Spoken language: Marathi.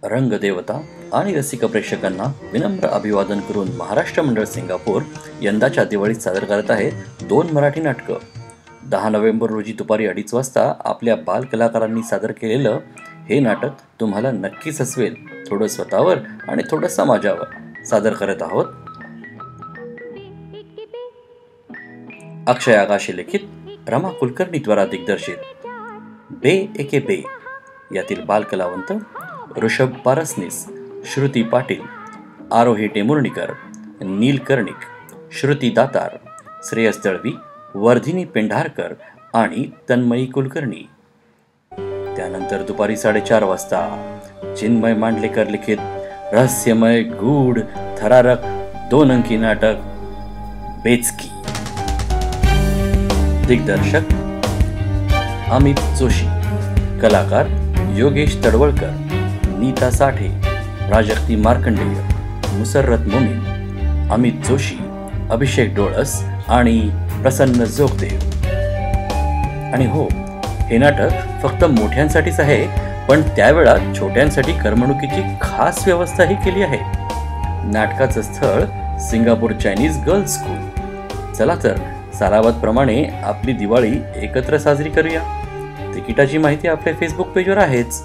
रंगदेवता आणि रसिक प्रेक्षकांना विनम्र अभिवादन करून महाराष्ट्र मंडळ सिंगापूर यंदाच्या दिवाळीत सादर करत आहे 2 मराठी नाटकं. 10 नोव्हेंबर रोजी दुपारी 2:30 वाजता आपल्या बालकलाकारांनी सादर केलेलं हे नाटक तुम्हाला नक्कीच हसवेल. थोडं स्वतःवर आणि थोडं समाजावर सादर करत आहोत. अक्षय आगाशे लिखित, रमा कुलकर्णीद्वारा दिग्दर्शित बे एके बे यातील बालकलावंत ऋषभ पारसनीस, श्रुती पाटील, आरोही टेमुर्णीकर, नील कर्णिक, श्रुती दातार, श्रेयस दळवी, वर्धिनी पेंढारकर आणि तन्मयी कुलकर्णी. त्यानंतर दुपारी 4:30 वाजता चिन्मय मांडलेकर लिखित रहस्यमय गूढ थरारक 2 अंकी नाटक बेचकी. दिग्दर्शक अमित जोशी, कलाकार योगेश तडवळकर, नीता साठे, प्राजक्ती मार्कंडेय, मुसर्रत मोमीन, अमित जोशी, अभिषेक डोळस आणि प्रसन्न जोगदेव. आणि हो, हे नाटक फक्त मोठ्यांसाठीच आहे, पण त्यावेळा छोट्यांसाठी करमणुकीची खास व्यवस्थाही केली आहे. नाटकाचं स्थळ सिंगापूर चायनीज गर्ल्स स्कूल. चला तर सालाबादप्रमाणे आपली दिवाळी एकत्र साजरी करूया. तिकिटाची माहिती आपल्या फेसबुक पेजवर आहेच.